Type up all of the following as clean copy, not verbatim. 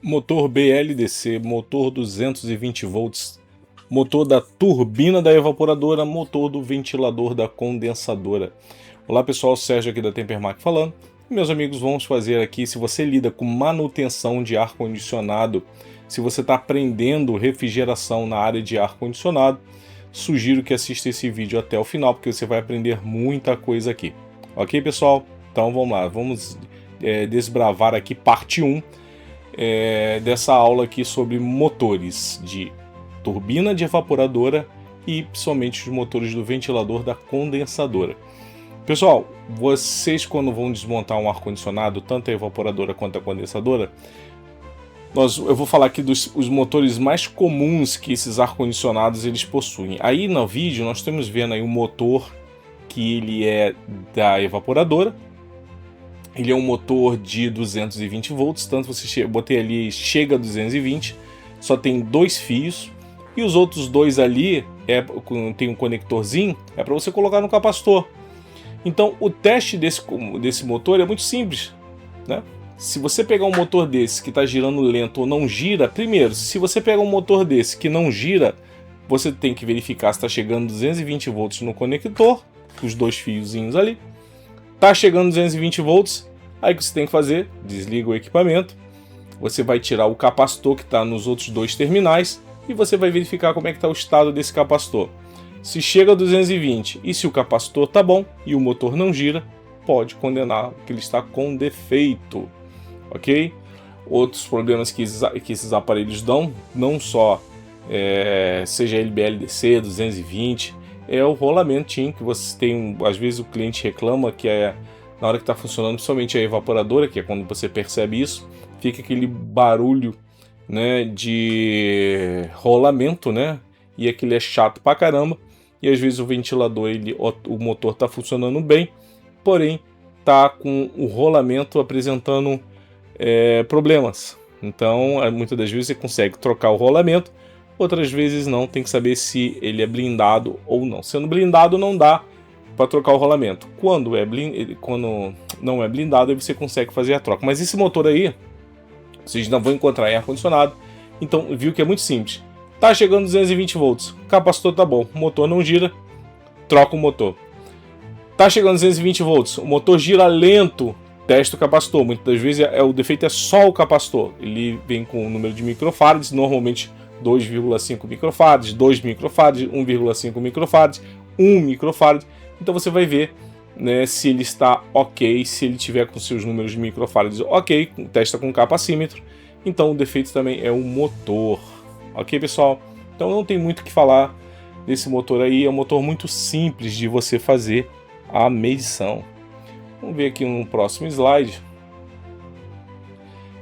Motor BLDC, motor 220 volts, motor da turbina da evaporadora, motor do ventilador da condensadora. Olá pessoal, Sérgio aqui da Tempermac falando. Meus amigos, vamos fazer aqui, se você lida com manutenção de ar-condicionado, se você está aprendendo refrigeração na área de ar-condicionado, sugiro que assista esse vídeo até o final, porque você vai aprender muita coisa aqui. Ok, pessoal? Então vamos lá, vamos desbravar aqui parte 1 dessa aula aqui sobre motores de turbina de evaporadora e principalmente os motores do ventilador da condensadora. Pessoal, vocês quando vão desmontar um ar-condicionado, tanto a evaporadora quanto a condensadora, eu vou falar aqui dos os motores mais comuns que esses ar-condicionados eles possuem. Aí no vídeo nós estamos vendo aí um motor que ele é da evaporadora. Ele é um motor de 220 volts, tanto você botei ali, chega a 220, só tem 2 fios, e os outros 2 ali tem um conectorzinho, é para você colocar no capacitor. Então o teste desse motor é muito simples, né? Se você pegar um motor desse que está girando lento ou não gira, primeiro, se você pegar um motor desse que não gira, você tem que verificar se está chegando 220 volts no conector, os 2 fiozinhos ali. Tá chegando 220 volts, aí o que você tem que fazer? Desliga o equipamento, você vai tirar o capacitor que está nos outros 2 terminais e você vai verificar como é que está o estado desse capacitor. Se chega a 220 e se o capacitor está bom e o motor não gira, pode condenar que ele está com defeito, ok? Outros problemas que esses aparelhos dão, não só seja ele BLDC 220, é o rolamentinho que você tem, às vezes o cliente reclama que na hora que está funcionando, principalmente a evaporadora, que é quando você percebe isso, fica aquele barulho, né, de rolamento, né, e aquele é chato pra caramba, e às vezes o ventilador, o motor está funcionando bem, porém tá com o rolamento apresentando problemas. Então muitas das vezes você consegue trocar o rolamento, outras vezes não, tem que saber se ele é blindado ou não. Sendo blindado não dá para trocar o rolamento. Quando não é blindado, aí você consegue fazer a troca. Mas esse motor aí, vocês não vão encontrar em ar-condicionado, então viu que é muito simples. Tá chegando 220 volts, o capacitor tá bom, o motor não gira, troca o motor. Tá chegando 220 volts, o motor gira lento, testa o capacitor. Muitas das vezes o defeito é só o capacitor. Ele vem com o número de microfarads, normalmente 2,5 microfarads, 2 microfarads, 1,5 microfarads, 1 microfarad. Então você vai ver, né, se ele está ok, se ele tiver com seus números de microfarads ok, testa com capacímetro. Então o defeito também é o motor. Ok, pessoal? Então não tem muito o que falar desse motor aí, é um motor muito simples de você fazer a medição. Vamos ver aqui no próximo slide.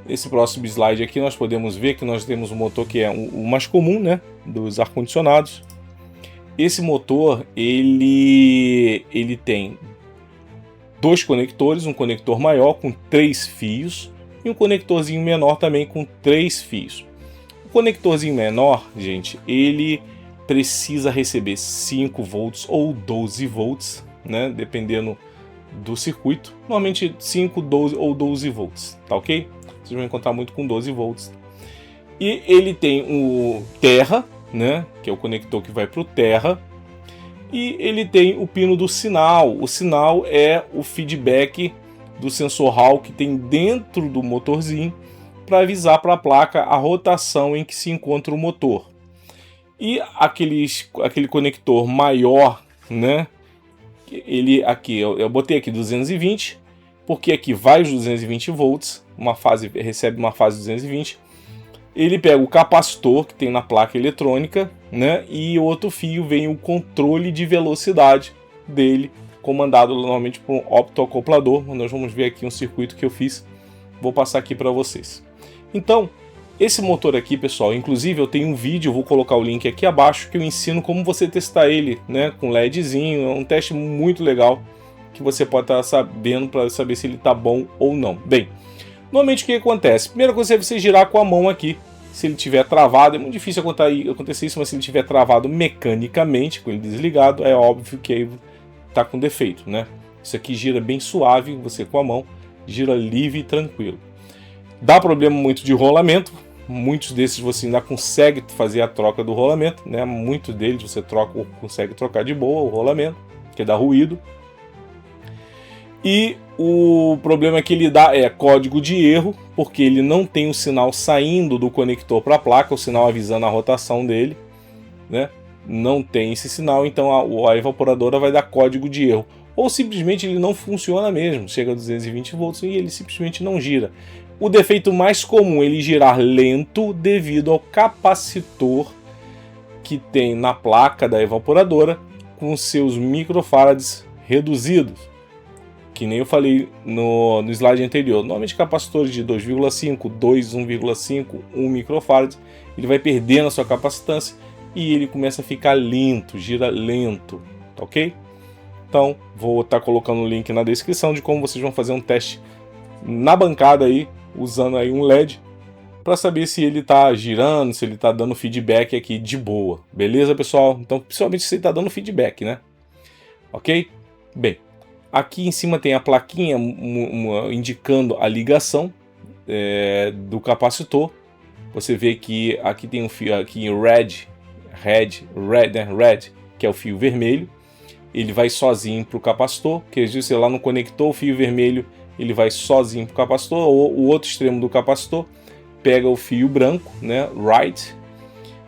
Nesse próximo slide aqui nós podemos ver que nós temos um motor que é o mais comum, né, dos ar-condicionados. Esse motor ele tem 2 conectores, um conector maior com 3 fios e um conectorzinho menor também com 3 fios. O conectorzinho menor, gente, ele precisa receber 5 volts ou 12 volts, né, dependendo do circuito. Normalmente 5, 12 ou 12 volts, tá ok? Vocês vão encontrar muito com 12 volts. E ele tem o terra, né, que é o conector que vai para o terra, e ele tem o pino do sinal. O sinal é o feedback do sensor Hall que tem dentro do motorzinho para avisar para a placa a rotação em que se encontra o motor. E aquele conector maior, né, ele aqui, eu botei aqui 220, porque aqui vai os 220 volts, recebe uma fase 220. Ele pega o capacitor que tem na placa eletrônica, né, e outro fio vem o controle de velocidade dele, comandado normalmente por um optoacoplador. Nós vamos ver aqui um circuito que eu fiz, vou passar aqui para vocês. Então, esse motor aqui, pessoal, inclusive eu tenho um vídeo, vou colocar o link aqui abaixo, que eu ensino como você testar ele, né, com LEDzinho. É um teste muito legal que você pode estar sabendo para saber se ele está bom ou não. Bem, normalmente o que acontece? Primeira coisa é você girar com a mão aqui. Se ele estiver travado, é muito difícil acontecer isso, mas se ele estiver travado mecanicamente, com ele desligado, é óbvio que aí está com defeito, né? Isso aqui gira bem suave, você com a mão, gira livre e tranquilo. Dá problema muito de rolamento. Muitos desses você ainda consegue fazer a troca do rolamento, né? Muitos deles você consegue trocar de boa o rolamento, que dá ruído. E o problema que ele dá é código de erro, porque ele não tem o sinal saindo do conector para a placa, o sinal avisando a rotação dele, né? Não tem esse sinal, então a evaporadora vai dar código de erro. Ou simplesmente ele não funciona mesmo, chega a 220 volts e ele simplesmente não gira. O defeito mais comum é ele girar lento devido ao capacitor que tem na placa da evaporadora com seus microfarads reduzidos. Que nem eu falei no slide anterior. Normalmente capacitores de 2,5, 2, 1,5, 1 microfarad, ele vai perdendo a sua capacitância e ele começa a ficar lento, gira lento, tá ok? Então vou estar colocando o link na descrição de como vocês vão fazer um teste na bancada aí, usando aí um LED, para saber se ele está girando, se ele está dando feedback aqui de boa. Beleza, pessoal? Então, principalmente se ele está dando feedback, né? Ok? Bem, aqui em cima tem a plaquinha indicando a ligação do capacitor. Você vê que aqui tem um fio aqui em red, que é o fio vermelho. Ele vai sozinho para o capacitor, quer dizer, você lá no conector, o fio vermelho ele vai sozinho para o capacitor, ou o outro extremo do capacitor pega o fio branco, né, right,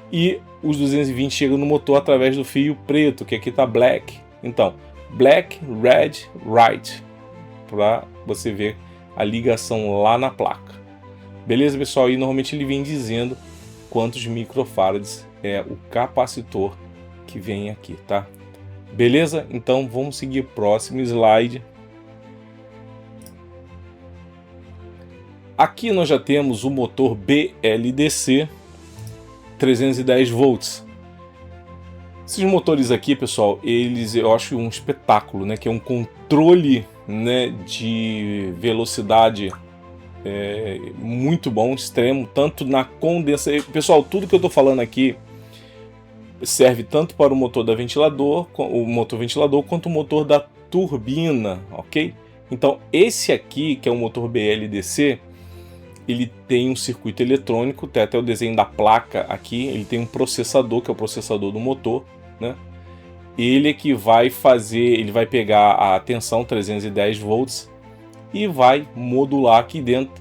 e os 220 chegam no motor através do fio preto, que aqui está black. Então, black, red, right, para você ver a ligação lá na placa. Beleza, pessoal? E normalmente ele vem dizendo quantos microfarads é o capacitor que vem aqui, tá? Beleza? Então vamos seguir o próximo slide. Aqui nós já temos o motor BLDC 310 volts. Esses motores aqui, pessoal, eles eu acho um espetáculo, né? Que é um controle, né, de velocidade muito bom, extremo, tanto na condensação. Pessoal, tudo que eu estou falando aqui serve tanto para o motor da ventilador, o motor ventilador, quanto o motor da turbina, ok? Então esse aqui, que é o motor BLDC, ele tem um circuito eletrônico, tem até o desenho da placa aqui, ele tem um processador, que é o processador do motor, né? Ele é que vai fazer, ele vai pegar a tensão 310 volts e vai modular aqui dentro,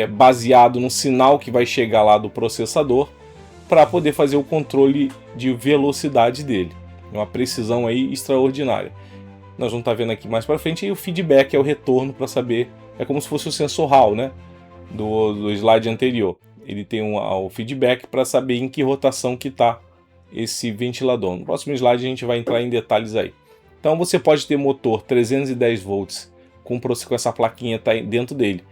baseado no sinal que vai chegar lá do processador, para poder fazer o controle de velocidade dele. Uma precisão aí extraordinária. Nós vamos estar vendo aqui mais para frente, e o feedback é o retorno para saber, é como se fosse o sensor Hall, né? Do slide anterior. Ele tem o feedback para saber em que rotação que está esse ventilador. No próximo slide a gente vai entrar em detalhes aí. Então você pode ter motor 310 volts com essa plaquinha tá dentro dele,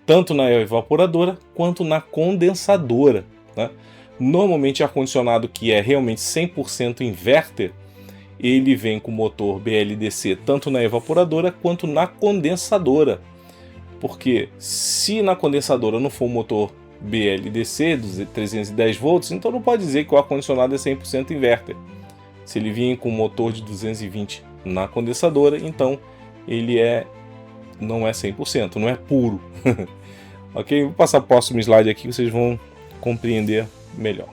tanto na evaporadora quanto na condensadora, né? Normalmente ar-condicionado que é realmente 100% inverter, ele vem com motor BLDC tanto na evaporadora quanto na condensadora. Porque se na condensadora não for motor BLDC, 310 volts, então não pode dizer que o ar-condicionado é 100% inverter. Se ele vir com motor de 220 na condensadora, então ele não é 100%, não é puro. Ok? Vou passar o próximo slide aqui, vocês vão compreender melhor.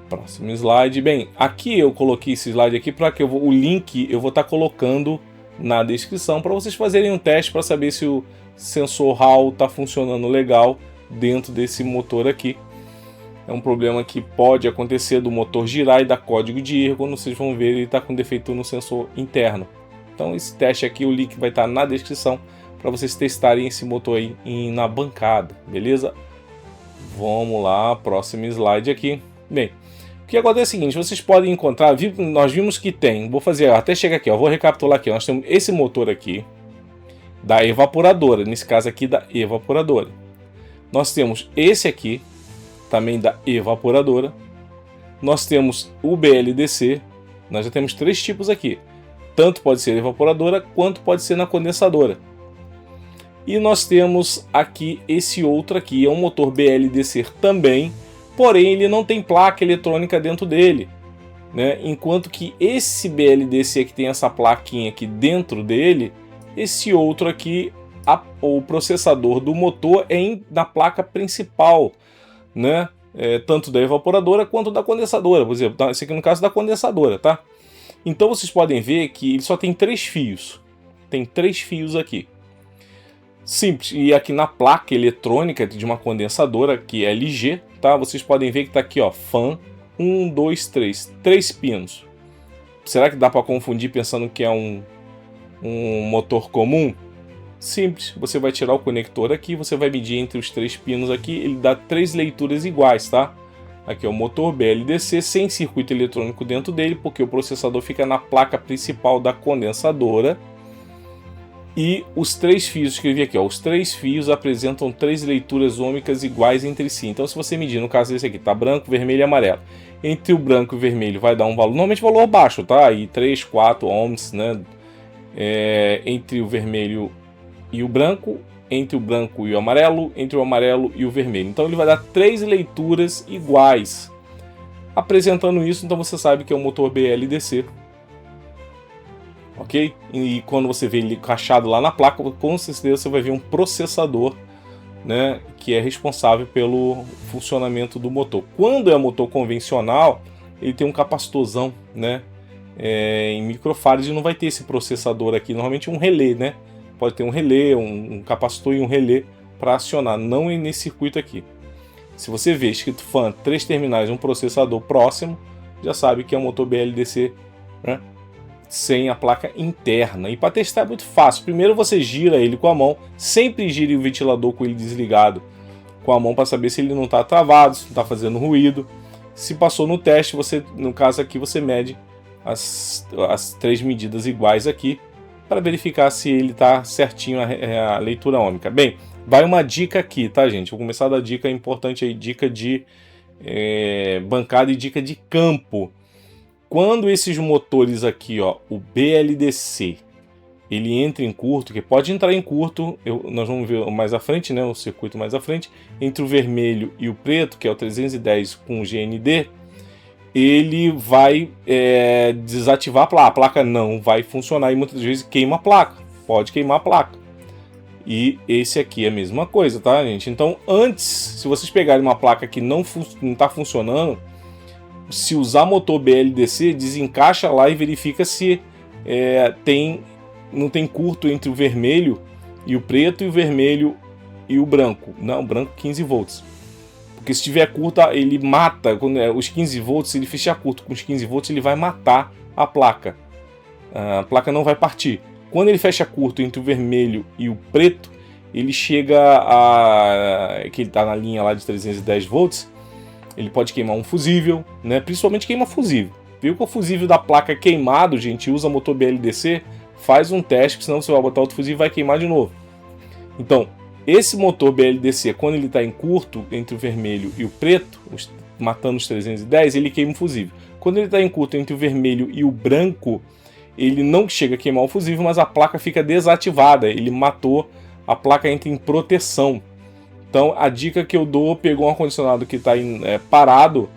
Próximo slide. Bem, aqui eu coloquei esse slide aqui para que o link eu vou estar colocando na descrição para vocês fazerem um teste para saber se o sensor Hall está funcionando legal dentro desse motor aqui. É um problema que pode acontecer do motor girar e dar código de erro. Quando vocês vão ver, ele está com defeito no sensor interno. Então esse teste aqui, o link vai estar na descrição para vocês testarem esse motor aí na bancada, beleza? Vamos lá, próximo slide aqui. Bem, o que acontece é o seguinte, vocês podem encontrar, nós vimos que tem, vou fazer, até chegar aqui, ó, vou recapitular aqui, nós temos esse motor aqui, da evaporadora, nesse caso aqui da evaporadora. Nós temos esse aqui, também da evaporadora. Nós temos o BLDC, nós já temos 3 tipos aqui. Tanto pode ser evaporadora, quanto pode ser na condensadora. E nós temos aqui esse outro aqui, é um motor BLDC também, porém ele não tem placa eletrônica dentro dele, né? Enquanto que esse BLDC que tem essa plaquinha aqui dentro dele, esse outro aqui o processador do motor é na placa principal, né? Tanto da evaporadora quanto da condensadora. Por exemplo, esse aqui no caso da condensadora, tá? Então vocês podem ver que ele só tem 3 fios. Tem 3 fios aqui. Simples. E aqui na placa eletrônica de uma condensadora, que é LG, tá? Vocês podem ver que tá aqui, ó, fan 1, 2, 3. 3 pinos. Será que dá para confundir pensando que é um motor comum? Simples, você vai tirar o conector aqui, você vai medir entre os 3 pinos aqui, ele dá 3 leituras iguais, tá? Aqui é o motor BLDC sem circuito eletrônico dentro dele, porque o processador fica na placa principal da condensadora. E os 3 fios, escrevi aqui, ó, os 3 fios apresentam 3 leituras ômicas iguais entre si. Então se você medir, no caso desse aqui, tá branco, vermelho e amarelo. Entre o branco e o vermelho vai dar um valor, normalmente valor baixo, tá? Aí 3, 4 ohms, né? Entre o vermelho e o branco, entre o branco e o amarelo, entre o amarelo e o vermelho. Então ele vai dar 3 leituras iguais. Apresentando isso, então você sabe que é um motor BLDC. Ok? E quando você vê ele encaixado lá na placa, com certeza você vai ver um processador, né, que é responsável pelo funcionamento do motor. Quando é motor convencional, ele tem um capacitorzão, né, em microfarads, e não vai ter esse processador aqui. Normalmente um relé, né? Pode ter um relé, um capacitor e um relé para acionar, não nesse circuito aqui. Se você vê escrito fan 3 terminais, um processador próximo, já sabe que é um motor BLDC, né, sem a placa interna. E para testar é muito fácil. Primeiro você gira ele com a mão, sempre gire o ventilador com ele desligado com a mão para saber se ele não está travado, se não está fazendo ruído. Se passou no teste, você, no caso aqui, você mede as 3 medidas iguais aqui para verificar se ele está certinho a leitura ômica. Bem, vai uma dica aqui, tá, gente? Vou começar da dica importante aí, dica de bancada e dica de campo. Quando esses motores aqui, ó, o BLDC, ele entra em curto, que pode entrar em curto, nós vamos ver mais à frente, né, o circuito mais à frente, entre o vermelho e o preto, que é o 310 com o GND, ele vai desativar a placa não vai funcionar e muitas vezes queima a placa, pode queimar a placa. E esse aqui é a mesma coisa, tá, gente? Então, antes, se vocês pegarem uma placa que não está funcionando, se usar motor BLDC, desencaixa lá e verifica se não tem curto entre o vermelho e o preto e o vermelho e o branco. Não, o branco 15 volts. Porque se tiver curto, ele mata. Quando os 15 volts, ele fecha curto com os 15 volts, ele vai matar a placa. A placa não vai partir. Quando ele fecha curto entre o vermelho e o preto, ele chega que ele está na linha lá de 310 volts, ele pode queimar um fusível, né? Principalmente queima fusível. Viu que o fusível da placa é queimado, gente, usa motor BLDC, faz um teste, senão você vai botar outro fusível e vai queimar de novo. Então, esse motor BLDC, quando ele está em curto entre o vermelho e o preto, matando os 310, ele queima um fusível. Quando ele está em curto entre o vermelho e o branco, ele não chega a queimar o fusível, mas a placa fica desativada. Ele matou, a placa entra em proteção. Então a dica que eu dou, pegou um ar-condicionado que está parado,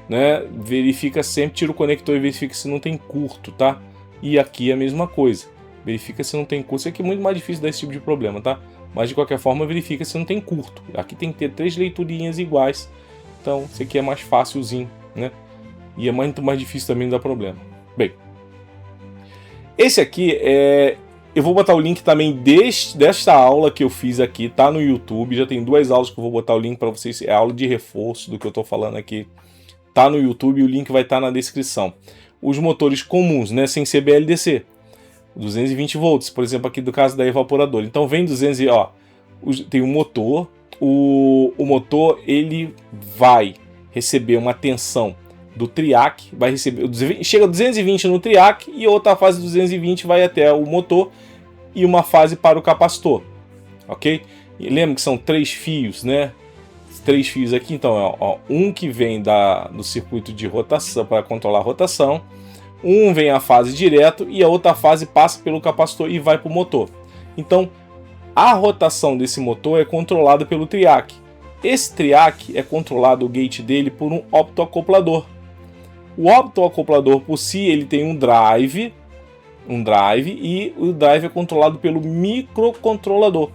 né, verifica sempre, tira o conector e verifica se não tem curto, tá? E aqui é a mesma coisa, verifica se não tem curto. Isso aqui é muito mais difícil dar esse tipo de problema, tá? Mas de qualquer forma verifica se não tem curto. Aqui tem que ter 3 leiturinhas iguais, então isso aqui é mais fácilzinho, né? E é muito mais difícil também de dar problema. Bem, esse aqui eu vou botar o link também desta aula que eu fiz aqui, tá no YouTube. Já tem 2 aulas que eu vou botar o link para vocês. É a aula de reforço do que eu tô falando aqui. Tá no YouTube e o link vai estar na descrição. Os motores comuns, né, sem ser BLDC. 220 volts, por exemplo, aqui do caso da evaporadora. Então vem 200, ó, tem um motor. O motor, ele vai receber uma tensão do triac, vai receber, chega a 220 no triac e outra fase 220 vai até o motor e uma fase para o capacitor, ok? E lembra que são 3 fios, né? 3 fios aqui, então, ó, um que vem do circuito de rotação para controlar a rotação, um vem a fase direto e a outra fase passa pelo capacitor e vai para o motor. Então, a rotação desse motor é controlada pelo triac. Esse triac é controlado, o gate dele, por um optoacoplador. O optoacoplador por si, ele tem um drive e o drive é controlado pelo microcontrolador.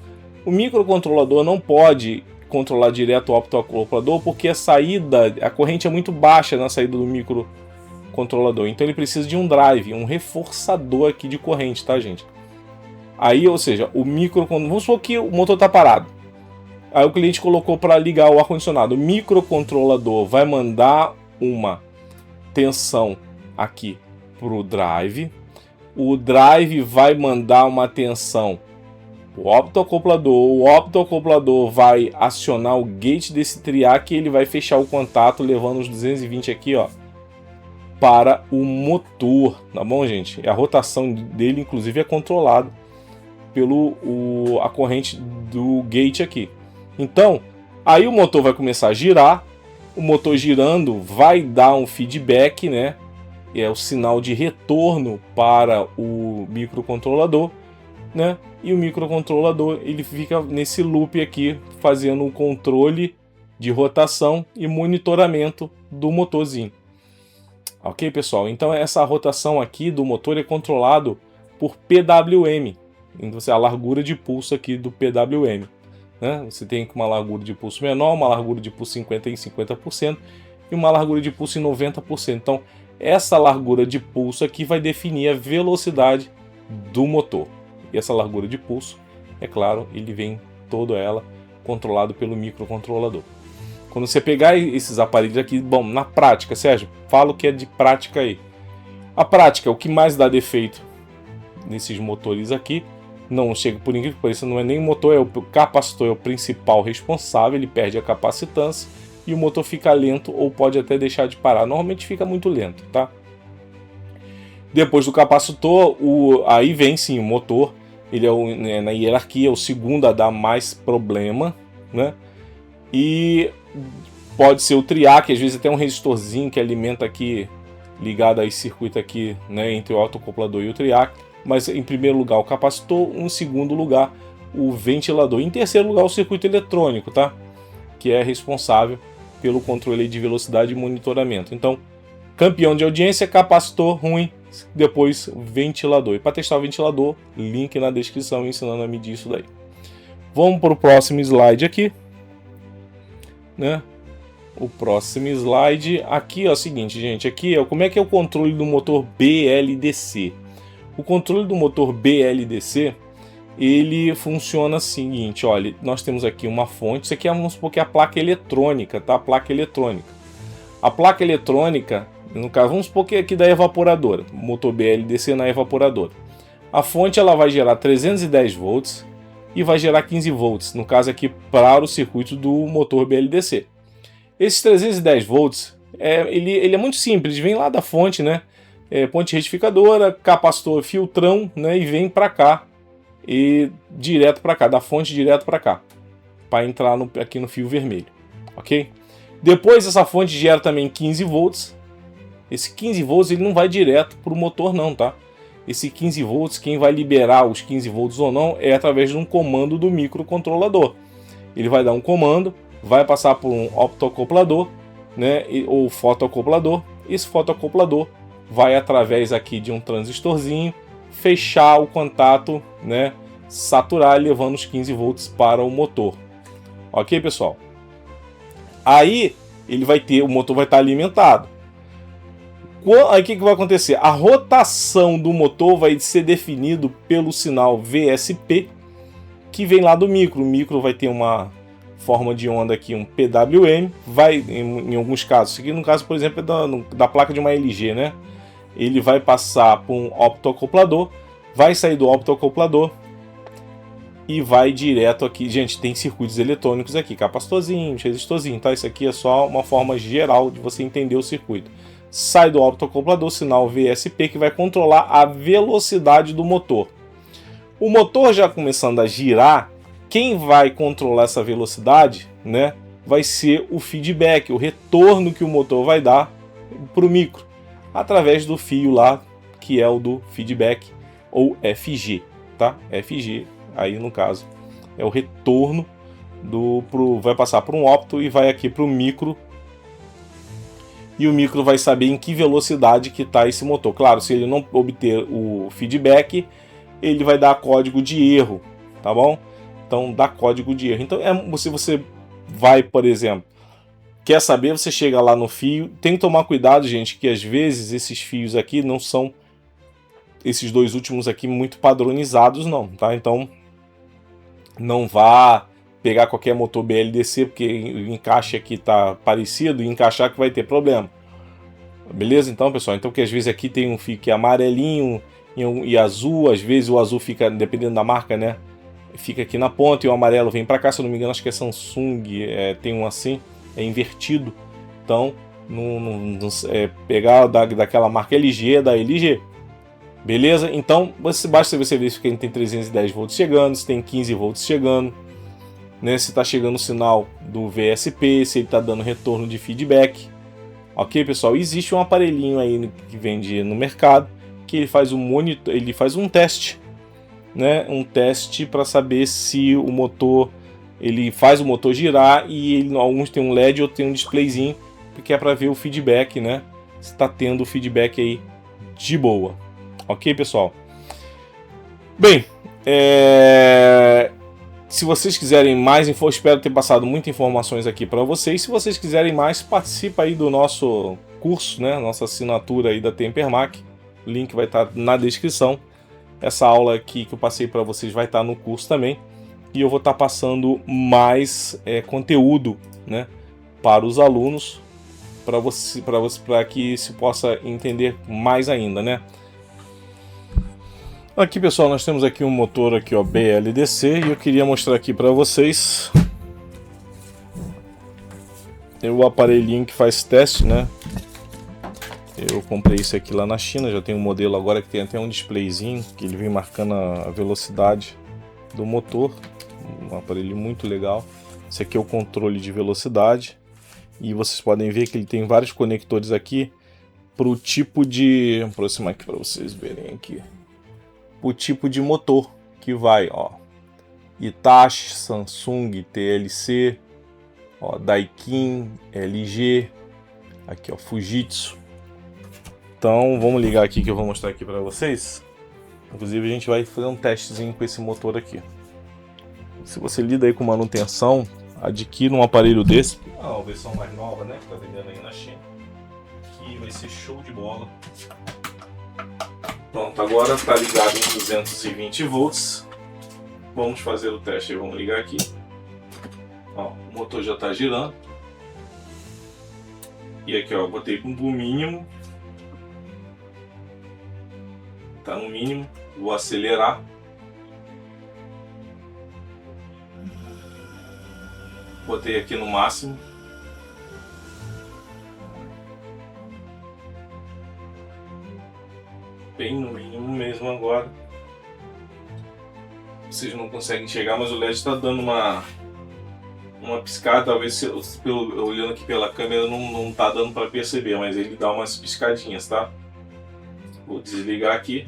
O microcontrolador não pode controlar direto o optoacoplador porque a corrente é muito baixa na saída do microcontrolador. Então ele precisa de um drive, um reforçador aqui de corrente, tá, gente? Aí, ou seja, vamos supor que o motor está parado. Aí o cliente colocou para ligar o ar-condicionado. O microcontrolador vai mandar uma tensão aqui para o drive. O drive vai mandar uma tensão o optoacoplador vai acionar o gate desse triac e ele vai fechar o contato levando os 220 aqui, ó, para o motor, tá bom, gente? A rotação dele, inclusive, é controlada a corrente do gate aqui. Então, aí o motor vai começar a girar. O motor girando vai dar um feedback, né? É o sinal de retorno para o microcontrolador, né? E o microcontrolador ele fica nesse loop aqui, fazendo o controle de rotação e monitoramento do motorzinho. Ok, pessoal? Então essa rotação aqui do motor é controlado por PWM. Então, a largura de pulso aqui do PWM. Né? Você tem uma largura de pulso menor, uma largura de pulso 50% em 50% e uma largura de pulso em 90%. Então essa largura de pulso aqui vai definir a velocidade do motor. E essa largura de pulso, é claro, ele vem toda ela controlado pelo microcontrolador. Quando você pegar esses aparelhos aqui, bom, na prática, Sérgio, fala o que é de prática aí. A prática, o que mais dá defeito nesses motores aqui, não chega, por incrível que pareça, não é nem o motor, o capacitor é o principal responsável, ele perde a capacitância e o motor fica lento ou pode até deixar de parar. Normalmente fica muito lento, tá? Depois do capacitor, aí vem sim o motor. Ele é na hierarquia o segundo a dar mais problema, né? E pode ser o triac, às vezes até um resistorzinho que alimenta aqui, ligado a esse circuito aqui, né, entre o autoacoplador e o triac. Mas em primeiro lugar o capacitor, em segundo lugar o ventilador, em terceiro lugar o circuito eletrônico, tá? Que é responsável pelo controle de velocidade e monitoramento. Então, campeão de audiência, capacitor ruim, depois ventilador. E para testar o ventilador, link na descrição ensinando a medir isso daí. Vamos para o próximo slide aqui, né? O próximo slide aqui é o seguinte, gente, aqui é como é que é o controle do motor BLDC. O controle do motor BLDC, ele funciona assim, seguinte, olha, nós temos aqui uma fonte, isso aqui vamos supor que é a placa eletrônica, tá? A placa eletrônica. A placa eletrônica, no caso, vamos supor que é aqui da evaporadora, motor BLDC na evaporadora. A fonte ela vai gerar 310 volts e vai gerar 15 volts, no caso aqui para o circuito do motor BLDC. Esses 310 volts, ele é muito simples, vem lá da fonte, né? Ponte retificadora, capacitor, filtrão, né? E vem para cá, e direto para cá, da fonte direto para cá, para entrar aqui no fio vermelho, ok? Depois essa fonte gera também 15 volts. Esse 15 volts ele não vai direto para o motor não, tá? Esse 15 volts, quem vai liberar os 15 volts ou não é através de um comando do microcontrolador. Ele vai dar um comando, vai passar por um optoacoplador, né, ou fotoacoplador. Esse fotoacoplador vai através aqui de um transistorzinho fechar o contato, né, saturar, levando os 15 volts para o motor. Ok, pessoal? Aí o motor vai estar alimentado. Aí o que vai acontecer? A rotação do motor vai ser definido pelo sinal VSP que vem lá do micro. O micro vai ter uma forma de onda aqui, um PWM, vai em alguns casos, aqui no caso, por exemplo, é da placa de uma LG, né? Ele vai passar por um optoacoplador, vai sair do optoacoplador e vai direto aqui. Gente, tem circuitos eletrônicos aqui, capacitorzinho, resistorzinho, tá? Isso aqui é só uma forma geral de você entender o circuito. Sai do optoacoplador, sinal VSP, que vai controlar a velocidade do motor. O motor já começando a girar, quem vai controlar essa velocidade, né, vai ser o feedback, o retorno que o motor vai dar para o micro, através do fio lá, que é o do feedback, ou FG, tá? FG, aí no caso, é o retorno vai passar por um opto e vai aqui para o micro, e o micro vai saber em que velocidade que está esse motor. Claro, se ele não obter o feedback, ele vai dar código de erro, tá bom? então dá código de erro. Então se você vai, por exemplo, quer saber, você chega lá no fio, tem que tomar cuidado, gente, que às vezes esses fios aqui não são, esses dois últimos aqui, muito padronizados não, tá? Então não vá pegar qualquer motor BLDC, porque o encaixe aqui tá parecido e encaixar que vai ter problema. Beleza? Então, pessoal, então que às vezes aqui tem um fio que é amarelinho e azul, às vezes o azul fica, dependendo da marca, né, fica aqui na ponta e o amarelo vem para cá, se eu não me engano, acho que é Samsung, tem um assim, é invertido. Então, pegar daquela marca LG, da LG. Beleza? Então, basta você ver se tem 310 volts chegando, se tem 15 volts chegando, né, se está chegando o sinal do VSP, se ele está dando retorno de feedback. Ok, pessoal? Existe um aparelhinho aí que vende no mercado que ele faz ele faz um teste, né? Um teste para saber se o motor, ele faz o motor girar, e alguns tem um LED ou tem um displayzinho que é para ver o feedback, né? Se está tendo o feedback aí de boa. Ok, pessoal? Bem, se vocês quiserem mais espero ter passado muitas informações aqui para vocês. Se vocês quiserem mais, participa aí do nosso curso, né? Nossa assinatura aí da Tempermac. O link vai estar na descrição. Essa aula aqui que eu passei para vocês vai estar no curso também. E eu vou estar passando mais conteúdo, né, para os alunos, para que se possa entender mais ainda, né? Aqui, pessoal, nós temos aqui um motor aqui, ó, BLDC, e eu queria mostrar aqui para vocês o aparelhinho que faz teste, né? Eu comprei esse aqui lá na China, já tem um modelo agora que tem até um displayzinho que ele vem marcando a velocidade do motor, um aparelho muito legal. Esse aqui é o controle de velocidade, e vocês podem ver que ele tem vários conectores aqui para o tipo de, vou aproximar aqui para vocês verem aqui, o tipo de motor que vai, ó, Hitachi, Samsung, TLC, ó, Daikin, LG, aqui, ó, Fujitsu. Então vamos ligar aqui que eu vou mostrar aqui para vocês. Inclusive a gente vai fazer um testezinho com esse motor aqui. Se você lida aí com manutenção, adquira um aparelho desse, a versão mais nova, né, que tá vendendo aí na China, que vai ser show de bola. Pronto, agora está ligado em 220 volts. Vamos fazer o teste. Vamos ligar aqui. Ó, o motor já está girando. E aqui, ó, botei no mínimo. Está no mínimo. Vou acelerar. Botei aqui no máximo. Bem no mínimo mesmo agora. Vocês não conseguem enxergar, mas o LED está dando uma piscada. Talvez olhando aqui pela câmera não está dando para perceber, mas ele dá umas piscadinhas, tá? Vou desligar aqui.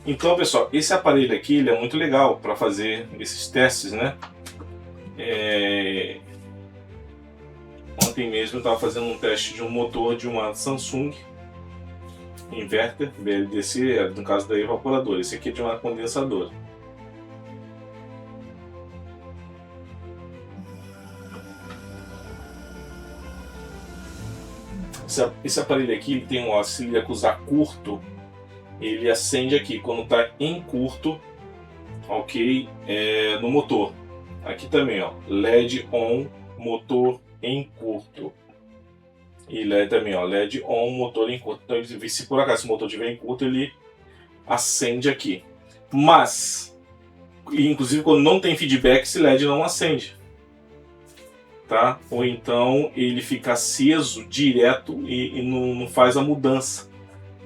Então, pessoal, esse aparelho aqui ele é muito legal para fazer esses testes, né? Ontem mesmo eu estava fazendo um teste de um motor de uma Samsung inverter BLDC, no caso da evaporadora. Esse aqui é de uma condensadora. Esse aparelho aqui ele tem um auxílio a usar curto, ele acende aqui quando está em curto, ok, no motor. Aqui também, ó, LED on, motor em curto. E LED também, ó, LED on, motor em curto. Então, se por acaso o motor estiver em curto, ele acende aqui. Mas, inclusive quando não tem feedback, esse LED não acende, tá? Ou então ele fica aceso direto e não faz a mudança.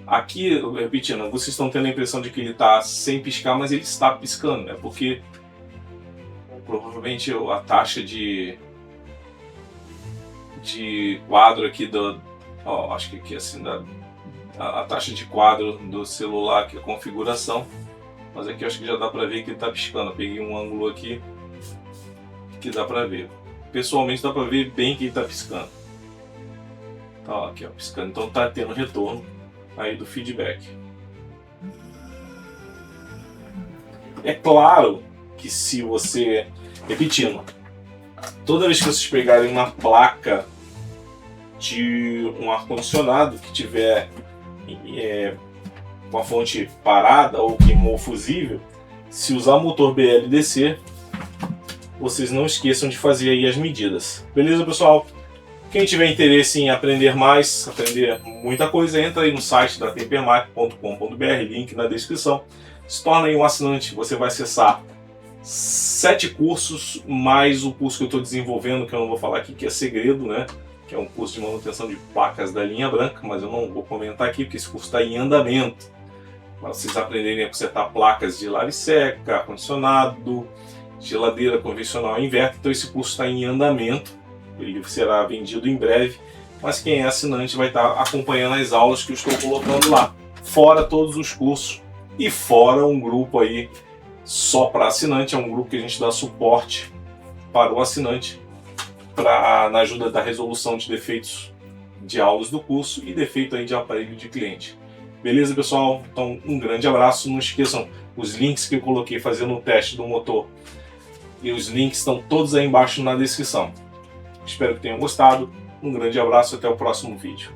Aqui, repetindo, vocês estão tendo a impressão de que ele está sem piscar, mas ele está piscando, né? Porque provavelmente a taxa de quadro aqui ó, acho que aqui assim a taxa de quadro do celular, que é a configuração, mas aqui eu acho que já dá para ver que ele está piscando. Eu peguei um ângulo aqui que dá para ver. Pessoalmente dá para ver bem que ele está piscando. Tá, ó, aqui, ó, piscando. Então tá tendo retorno aí do feedback. É claro que se você... Repetindo, toda vez que vocês pegarem uma placa de um ar-condicionado que tiver com a fonte parada ou queimou o fusível, se usar motor BLDC, vocês não esqueçam de fazer aí as medidas. Beleza, pessoal? Quem tiver interesse em aprender mais, aprender muita coisa, entra aí no site da tempermac.com.br, link na descrição. Se torna aí um assinante, você vai acessar 7 cursos, mais o curso que eu estou desenvolvendo, que eu não vou falar aqui, que é segredo, né? Que é um curso de manutenção de placas da linha branca, mas eu não vou comentar aqui, porque esse curso está em andamento. Para vocês aprenderem a consertar placas de lave seca, ar-condicionado, geladeira convencional e inverter. Então esse curso está em andamento, ele será vendido em breve, mas quem é assinante vai estar acompanhando as aulas que eu estou colocando lá, fora todos os cursos e fora um grupo aí só para assinante, é um grupo que a gente dá suporte para o assinante na ajuda da resolução de defeitos de aulas do curso e defeito aí de aparelho de cliente. Beleza, pessoal? Então um grande abraço, não esqueçam os links que eu coloquei fazendo o teste do motor e os links estão todos aí embaixo na descrição. Espero que tenham gostado, um grande abraço e até o próximo vídeo.